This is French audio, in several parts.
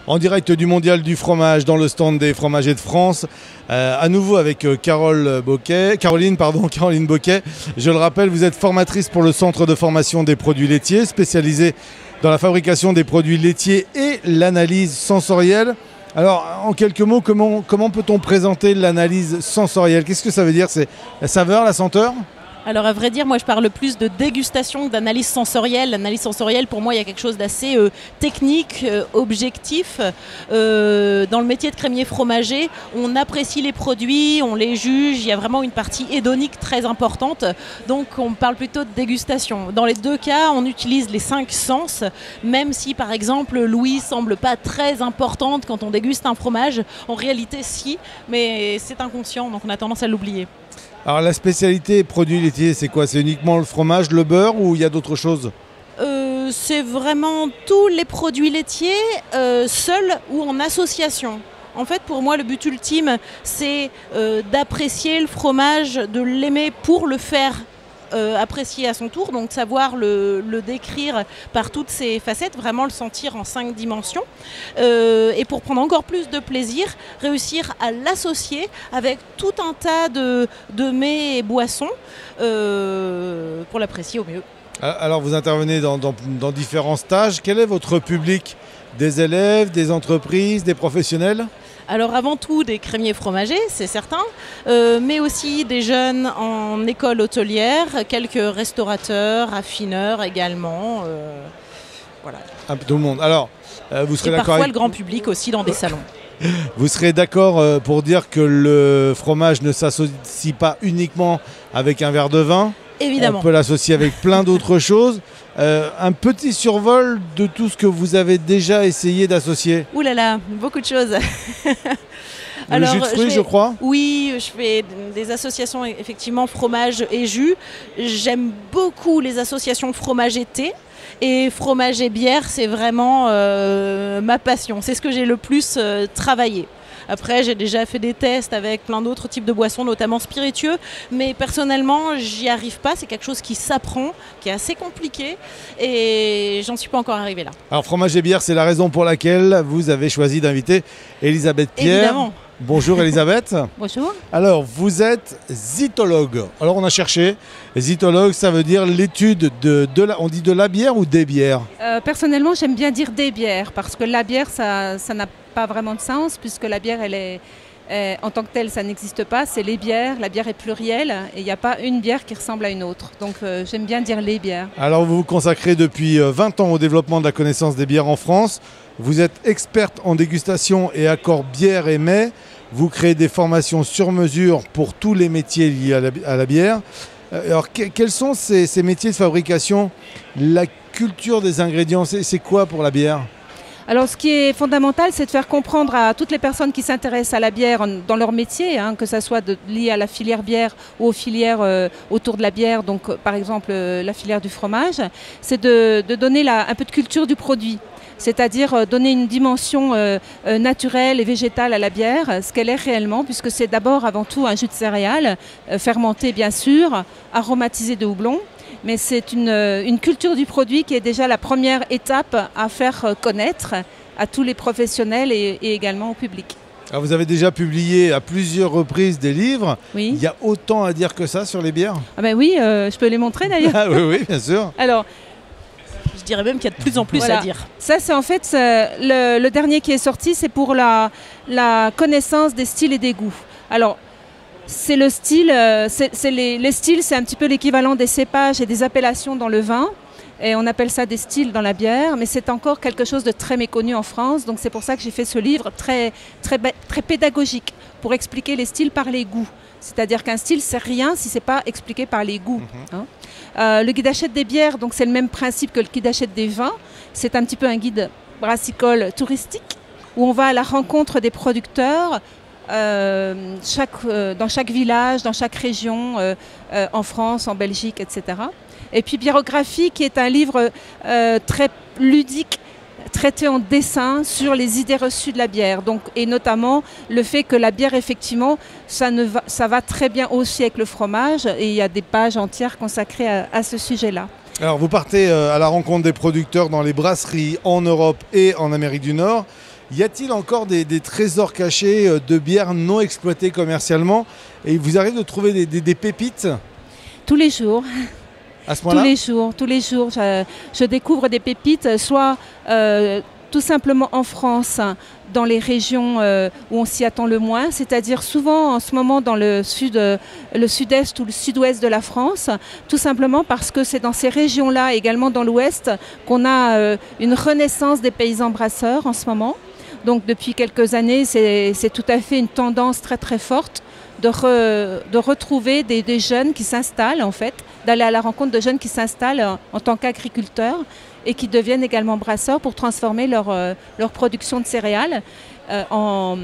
En direct du Mondial du fromage dans le stand des fromagers de France, à nouveau avec Caroline Boquet. Je le rappelle, vous êtes formatrice pour le Centre de formation des produits laitiers, spécialisée dans la fabrication des produits laitiers et l'analyse sensorielle. Alors, en quelques mots, comment peut-on présenter l'analyse sensorielle? Qu'est-ce que ça veut dire? C'est la saveur, la senteur? Alors à vrai dire, moi je parle plus de dégustation que d'analyse sensorielle. L'analyse sensorielle, pour moi, il y a quelque chose d'assez technique, objectif. Dans le métier de crémier fromager, on apprécie les produits, on les juge, il y a vraiment une partie hédonique très importante. Donc on parle plutôt de dégustation. Dans les deux cas, on utilise les 5 sens, même si par exemple l'ouïe semble pas très importante quand on déguste un fromage. En réalité si, mais c'est inconscient, donc on a tendance à l'oublier. Alors la spécialité produits laitiers, c'est quoi? C'est uniquement le fromage, le beurre ou il y a d'autres choses? C'est vraiment tous les produits laitiers, seuls ou en association. En fait, pour moi, le but ultime, c'est d'apprécier le fromage, de l'aimer pour le faire apprécier à son tour, donc savoir le décrire par toutes ses facettes, vraiment le sentir en 5 dimensions, et pour prendre encore plus de plaisir, réussir à l'associer avec tout un tas de mets et boissons pour l'apprécier au mieux. Alors vous intervenez dans différents stages. Quel est votre public? Des élèves, des entreprises, des professionnels? Alors avant tout des crémiers fromagers, c'est certain, mais aussi des jeunes en école hôtelière, quelques restaurateurs, affineurs également. Voilà. Un peu tout le monde. Alors, vous serez d'accord. Et parfois avec... le grand public aussi dans des salons. Vous serez d'accord pour dire que le fromage ne s'associe pas uniquement avec un verre de vin? Évidemment. On peut l'associer avec plein d'autres choses. Un petit survol de tout ce que vous avez déjà essayé d'associer. Ouh là là, beaucoup de choses. Le jus de fruits, je crois. Oui, je fais des associations, effectivement, fromage et jus. J'aime beaucoup les associations fromage et thé. Et fromage et bière, c'est vraiment ma passion. C'est ce que j'ai le plus travaillé. Après, j'ai déjà fait des tests avec plein d'autres types de boissons, notamment spiritueux. Mais personnellement, j'y arrive pas. C'est quelque chose qui s'apprend, qui est assez compliqué. Et j'en suis pas encore arrivée là. Alors, fromage et bière, c'est la raison pour laquelle vous avez choisi d'inviter Elisabeth Pierre. Évidemment. Bonjour Elisabeth. Bonjour. Alors, vous êtes zytologue. Alors, on a cherché. Zytologue, ça veut dire l'étude on dit de la bière ou des bières? Personnellement, j'aime bien dire des bières parce que la bière, ça n'a pas vraiment de sens puisque la bière, elle est en tant que telle, ça n'existe pas. C'est les bières. La bière est plurielle et il n'y a pas une bière qui ressemble à une autre. Donc, j'aime bien dire les bières. Alors, vous vous consacrez depuis 20 ans au développement de la connaissance des bières en France. Vous êtes experte en dégustation et accord bière et mets. Vous créez des formations sur mesure pour tous les métiers liés à la bière. Alors, quels sont ces métiers de fabrication? La culture des ingrédients, c'est quoi pour la bière? Alors, ce qui est fondamental, c'est de faire comprendre à toutes les personnes qui s'intéressent à la bière dans leur métier, que ce soit lié à la filière bière ou aux filières autour de la bière, donc par exemple la filière du fromage, c'est de donner un peu de culture du produit. C'est-à-dire donner une dimension naturelle et végétale à la bière, ce qu'elle est réellement, puisque c'est d'abord avant tout un jus de céréales, fermenté bien sûr, aromatisé de houblon, mais c'est une culture du produit qui est déjà la première étape à faire connaître à tous les professionnels et également au public. Alors vous avez déjà publié à plusieurs reprises des livres. Oui. Il y a autant à dire que ça sur les bières? Ah ben oui, je peux les montrer d'ailleurs. Ah oui, bien sûr. Alors, je dirais même qu'il y a de plus en plus à dire. Ça, c'est en fait le dernier qui est sorti, c'est pour la connaissance des styles et des goûts. Alors, c'est le style, les styles, c'est un petit peu l'équivalent des cépages et des appellations dans le vin. Et on appelle ça des styles dans la bière, mais c'est encore quelque chose de très méconnu en France. Donc c'est pour ça que j'ai fait ce livre très pédagogique pour expliquer les styles par les goûts. C'est-à-dire qu'un style, c'est rien si ce n'est pas expliqué par les goûts. Le guide achète des bières, donc c'est le même principe que le guide achète des vins. C'est un petit peu un guide brassicole touristique où on va à la rencontre des producteurs dans chaque village, dans chaque région, en France, en Belgique, etc. Et puis Biérographie, qui est un livre très ludique, traité en dessin sur les idées reçues de la bière. Donc, et notamment le fait que la bière, effectivement, ça va très bien aussi avec le fromage. Et il y a des pages entières consacrées à ce sujet-là. Alors vous partez à la rencontre des producteurs dans les brasseries en Europe et en Amérique du Nord. Y a-t-il encore des trésors cachés de bières non exploitées commercialement? Et il vous arrive de trouver des pépites? Tous les jours. À ce point-là? Tous les jours, je découvre des pépites, soit tout simplement en France, dans les régions où on s'y attend le moins, c'est-à-dire souvent en ce moment dans le sud-est ou le sud-ouest de la France, tout simplement parce que c'est dans ces régions-là, également dans l'ouest, qu'on a une renaissance des paysans brasseurs en ce moment. Donc depuis quelques années, c'est tout à fait une tendance très très forte de retrouver des jeunes qui s'installent en fait, d'aller à la rencontre de jeunes qui s'installent en tant qu'agriculteurs et qui deviennent également brasseurs pour transformer leur production de céréales en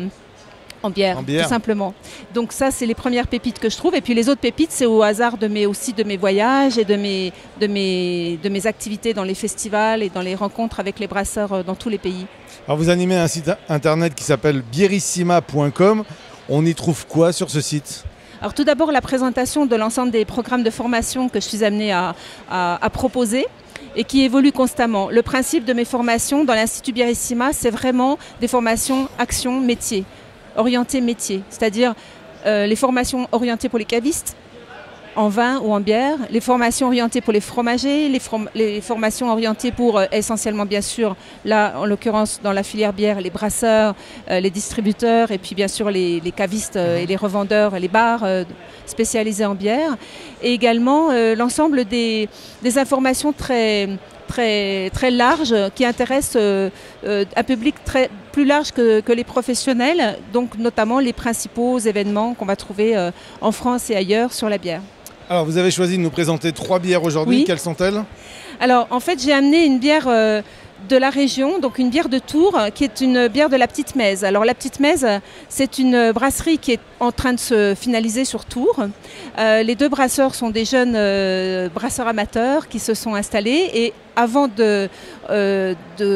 bière, tout simplement. Donc ça, c'est les premières pépites que je trouve. Et puis les autres pépites, c'est au hasard aussi de mes voyages et de mes activités dans les festivals et dans les rencontres avec les brasseurs dans tous les pays. Alors vous animez un site internet qui s'appelle bierissima.com. On y trouve quoi sur ce site? Alors tout d'abord, la présentation de l'ensemble des programmes de formation que je suis amenée à proposer et qui évoluent constamment. Le principe de mes formations dans l'Institut Bierissima, c'est vraiment des formations action métier, orientées métier, c'est-à-dire les formations orientées pour les cavistes, en vin ou en bière, les formations orientées pour les fromagers, les formations orientées pour essentiellement bien sûr, là en l'occurrence dans la filière bière, les brasseurs, les distributeurs et puis bien sûr les cavistes et les revendeurs, les bars spécialisés en bière. Et également l'ensemble des informations très larges qui intéressent un public plus large que les professionnels, donc notamment les principaux événements qu'on va trouver en France et ailleurs sur la bière. Alors vous avez choisi de nous présenter 3 bières aujourd'hui, oui. Quelles sont-elles? Alors en fait j'ai amené une bière de la région, donc une bière de Tours, qui est une bière de la Petite Mèze. Alors la Petite Mèze, c'est une brasserie qui est en train de se finaliser sur Tours. Les 2 brasseurs sont des jeunes brasseurs amateurs qui se sont installés et avant de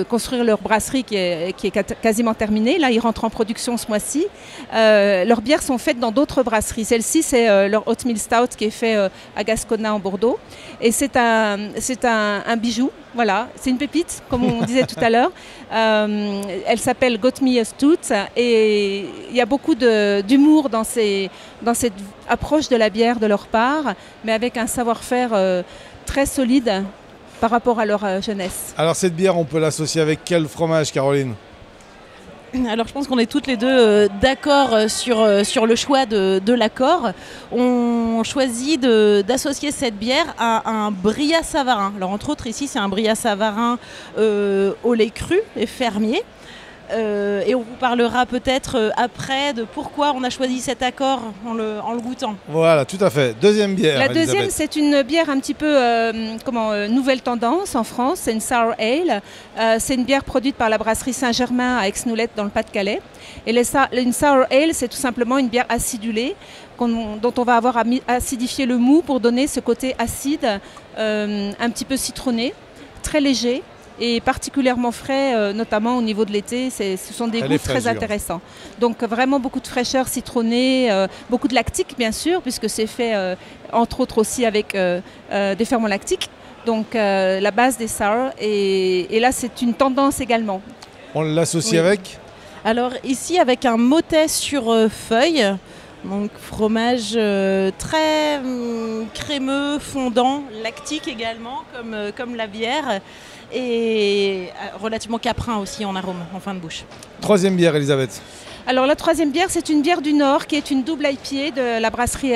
construire leur brasserie qui est quasiment terminée, là ils rentrent en production ce mois-ci, leurs bières sont faites dans d'autres brasseries. Celle-ci c'est leur Oatmeal Stout qui est fait à Gascona en Bordeaux et c'est un bijou, voilà, c'est une pépite comme on disait tout à l'heure. Elle s'appelle Got Me a Stout et il y a beaucoup d'humour dans cette approche de la bière de leur part, mais avec un savoir-faire très solide par rapport à leur jeunesse. Alors cette bière, on peut l'associer avec quel fromage, Caroline? Alors je pense qu'on est toutes les deux d'accord sur le choix de l'accord. On choisit d'associer cette bière à un Bria Savarin. Alors entre autres ici c'est un Bria Savarin au lait cru et fermier. Et on vous parlera peut-être après de pourquoi on a choisi cet accord en le goûtant. Voilà, tout à fait. Deuxième bière. La deuxième, c'est une bière un petit peu nouvelle tendance en France. C'est une Sour Ale. C'est une bière produite par la brasserie Saint-Germain à Aix-Noulette dans le Pas-de-Calais. Et une Sour Ale, c'est tout simplement une bière acidulée dont on va avoir acidifié le mou pour donner ce côté acide, un petit peu citronné, très léger. Et particulièrement frais, notamment au niveau de l'été, ce sont des goûts très intéressants. Donc vraiment beaucoup de fraîcheur citronnée, beaucoup de lactique bien sûr, puisque c'est fait entre autres aussi avec des ferments lactiques. Donc la base des sour, et là c'est une tendance également. On l'associe avec? Alors ici avec un motet sur feuille. Donc fromage très crémeux, fondant, lactique également, comme la bière, et relativement caprin aussi en arôme, en fin de bouche. Troisième bière, Elisabeth. Alors la troisième bière, c'est une bière du Nord qui est une double IPA de la brasserie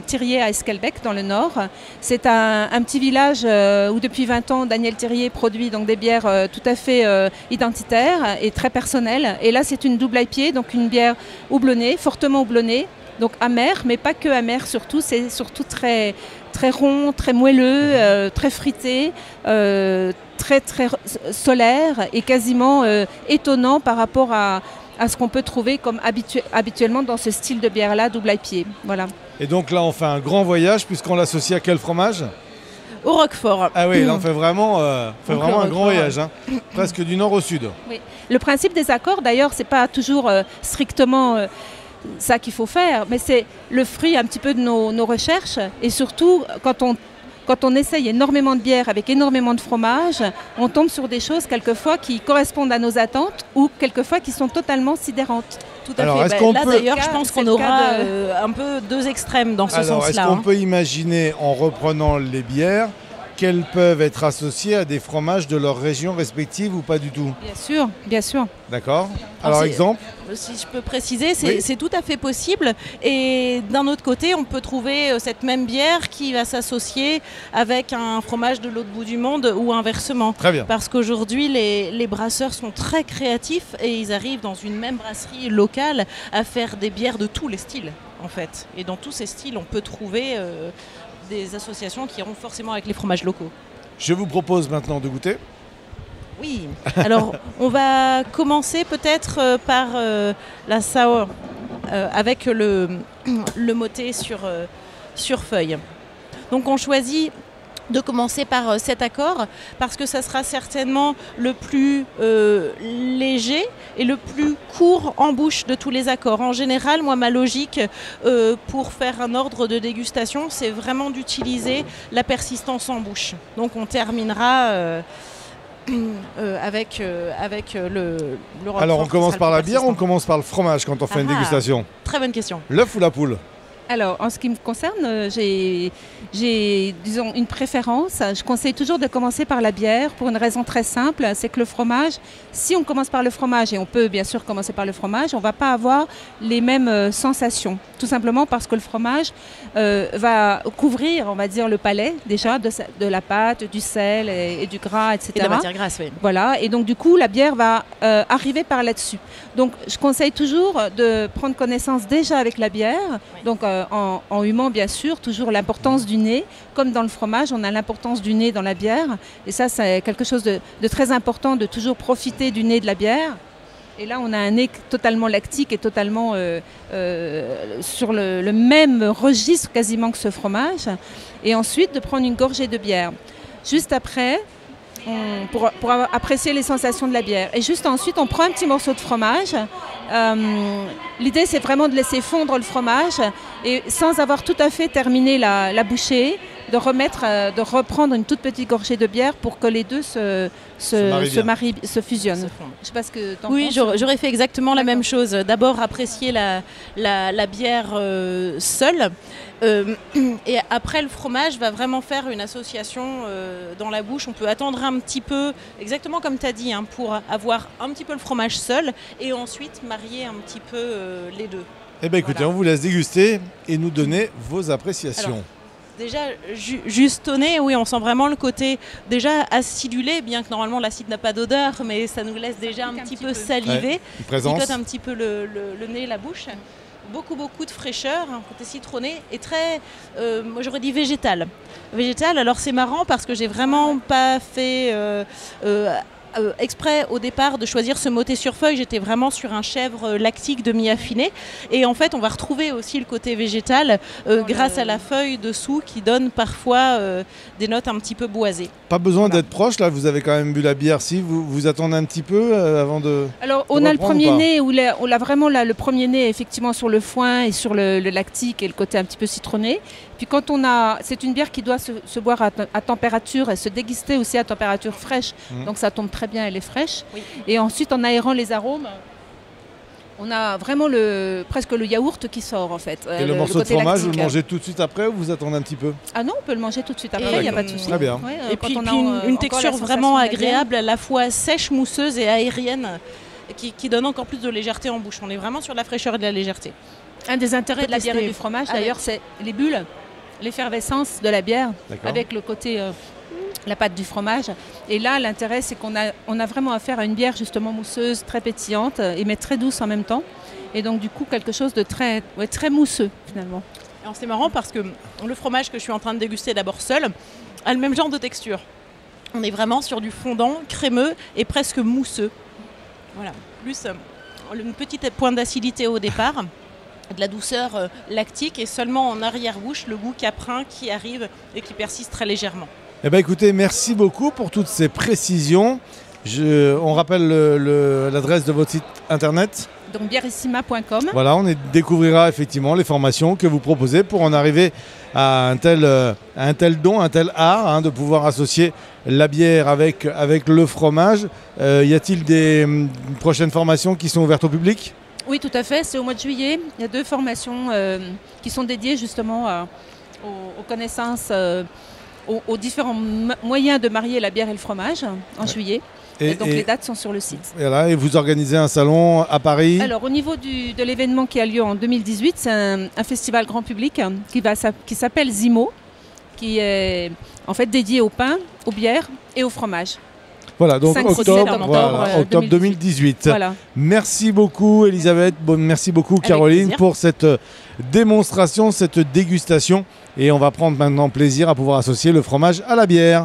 Thirier à Esquelbec dans le Nord. C'est un petit village où depuis 20 ans Daniel Thirier produit donc des bières tout à fait identitaires et très personnelles. Et là c'est une double IPA, donc une bière houblonnée, fortement houblonnée, donc amère, mais pas que amère surtout, c'est surtout très rond, très moelleux, très frité, très solaire et quasiment étonnant par rapport à ce qu'on peut trouver comme habituellement dans ce style de bière-là, double IPA. Voilà. Et donc là, on fait un grand voyage puisqu'on l'associe à quel fromage? Au Roquefort. Ah oui, là on fait vraiment un grand voyage, hein. Presque du nord au sud. Oui. Le principe des accords, d'ailleurs, c'est pas toujours strictement ça qu'il faut faire, mais c'est le fruit un petit peu de nos recherches et surtout quand on quand on essaye énormément de bière avec énormément de fromage, on tombe sur des choses quelquefois qui correspondent à nos attentes ou quelquefois qui sont totalement sidérantes. Tout à fait. Là d'ailleurs, je pense qu'on aura un peu deux extrêmes dans ce sens-là. Est-ce qu'on peut imaginer, en reprenant les bières, qu'elles peuvent être associées à des fromages de leur région respective ou pas du tout? Bien sûr, bien sûr. D'accord. Alors exemple? Si je peux préciser, c'est tout à fait possible. Et d'un autre côté, on peut trouver cette même bière qui va s'associer avec un fromage de l'autre bout du monde ou inversement. Très bien. Parce qu'aujourd'hui, les brasseurs sont très créatifs et ils arrivent dans une même brasserie locale à faire des bières de tous les styles, en fait. Et dans tous ces styles, on peut trouver des associations qui iront forcément avec les fromages locaux. Je vous propose maintenant de goûter. Oui, alors on va commencer peut-être par la sour avec le moté sur feuille. Donc on choisit de commencer par cet accord parce que ça sera certainement le plus léger et le plus court en bouche de tous les accords. En général, moi, ma logique pour faire un ordre de dégustation, c'est vraiment d'utiliser la persistance en bouche. Donc on terminera avec le Alors on commence par la bière ou on commence par le fromage quand on fait une dégustation? Très bonne question. L'œuf ou la poule? Alors, en ce qui me concerne, j'ai, disons, une préférence. Je conseille toujours de commencer par la bière pour une raison très simple, c'est que le fromage, si on commence par le fromage, et on peut bien sûr commencer par le fromage, on ne va pas avoir les mêmes sensations. Tout simplement parce que le fromage va couvrir, on va dire, le palais déjà de la pâte, du sel et du gras, etc. Et de la matière grasse, oui. Voilà, et donc du coup, la bière va arriver par là-dessus. Donc, je conseille toujours de prendre connaissance déjà avec la bière, oui. Donc en humant bien sûr, toujours l'importance du nez. Comme dans le fromage, on a l'importance du nez dans la bière. Et ça, c'est quelque chose de très important, de toujours profiter du nez de la bière. Et là, on a un nez totalement lactique et totalement sur le même registre quasiment que ce fromage. Et ensuite, de prendre une gorgée de bière. Juste après, pour apprécier les sensations de la bière. Et juste ensuite, on prend un petit morceau de fromage. L'idée, c'est vraiment de laisser fondre le fromage et sans avoir tout à fait terminé la bouchée, de reprendre une toute petite gorgée de bière pour que les deux se fusionnent. Je sais pas ce que t'en penses. Oui, j'aurais fait exactement la même chose. D'abord, apprécier la bière seule. Et après, le fromage va vraiment faire une association dans la bouche. On peut attendre un petit peu, exactement comme tu as dit, hein, pour avoir un petit peu le fromage seul et ensuite marier un petit peu les deux. Eh bien écoutez, voilà. On vous laisse déguster et nous donner vos appréciations. Alors, déjà, juste au nez, oui, on sent vraiment le côté déjà acidulé, bien que normalement l'acide n'a pas d'odeur, mais ça nous laisse déjà un petit peu saliver. Ouais, une présence. Picote un petit peu le nez, la bouche. Beaucoup de fraîcheur, un côté citronné et très, moi j'aurais dit végétal. Végétal, alors c'est marrant parce que j'ai vraiment pas fait exprès au départ de choisir ce moté sur feuille, j'étais vraiment sur un chèvre lactique demi-affiné et en fait on va retrouver aussi le côté végétal grâce à la feuille dessous qui donne parfois des notes un petit peu boisées. Pas besoin d'être proche là, vous avez quand même bu la bière, si vous attendez un petit peu avant de... Alors on a le premier nez où on a vraiment le premier nez effectivement sur le foin et sur le lactique et le côté un petit peu citronné. Puis quand c'est une bière qui doit se boire à température et se déguster aussi à température fraîche, donc ça tombe très bien, elle est fraîche. Oui. Et ensuite en aérant les arômes, on a vraiment presque le yaourt qui sort en fait. Et le morceau de fromage, vous le mangez tout de suite après ou vous attendez un petit peu? Ah non, on peut le manger tout de suite après, il n'y a pas de souci. Très bien. Ouais, et puis une texture vraiment agréable, à la fois sèche, mousseuse et aérienne, qui donne encore plus de légèreté en bouche. On est vraiment sur de la fraîcheur et de la légèreté. Un des intérêts de la bière et du fromage d'ailleurs, c'est les bulles. L'effervescence de la bière avec le côté la pâte du fromage. Et là, l'intérêt, c'est qu'on a vraiment affaire à une bière justement mousseuse, très pétillante, mais très douce en même temps. Et donc, du coup, quelque chose de très mousseux, finalement. Alors, c'est marrant parce que le fromage que je suis en train de déguster d'abord seul a le même genre de texture. On est vraiment sur du fondant, crémeux et presque mousseux. Voilà. Plus une petite pointe d'acidité au départ. De la douceur lactique et seulement en arrière-bouche, le goût caprin qui arrive et qui persiste très légèrement. Eh bien écoutez, merci beaucoup pour toutes ces précisions. On rappelle l'adresse de votre site internet. donc bièrissima.com. Voilà, on découvrira effectivement les formations que vous proposez pour en arriver à un tel don, un tel art, hein, de pouvoir associer la bière avec le fromage. Y a-t-il des prochaines formations qui sont ouvertes au public ? Oui, tout à fait. C'est au mois de juillet. Il y a 2 formations qui sont dédiées justement aux connaissances, aux différents moyens de marier la bière et le fromage en juillet. Et donc les dates sont sur le site. Voilà, et vous organisez un salon à Paris ? Alors au niveau de l'événement qui a lieu en 2018, c'est un festival grand public qui s'appelle Zimo, qui est en fait dédié au pain, aux bières et au fromage. Voilà, donc octobre 2018. Voilà. Merci beaucoup Elisabeth, merci beaucoup Caroline pour cette démonstration, cette dégustation. Et on va prendre maintenant plaisir à pouvoir associer le fromage à la bière.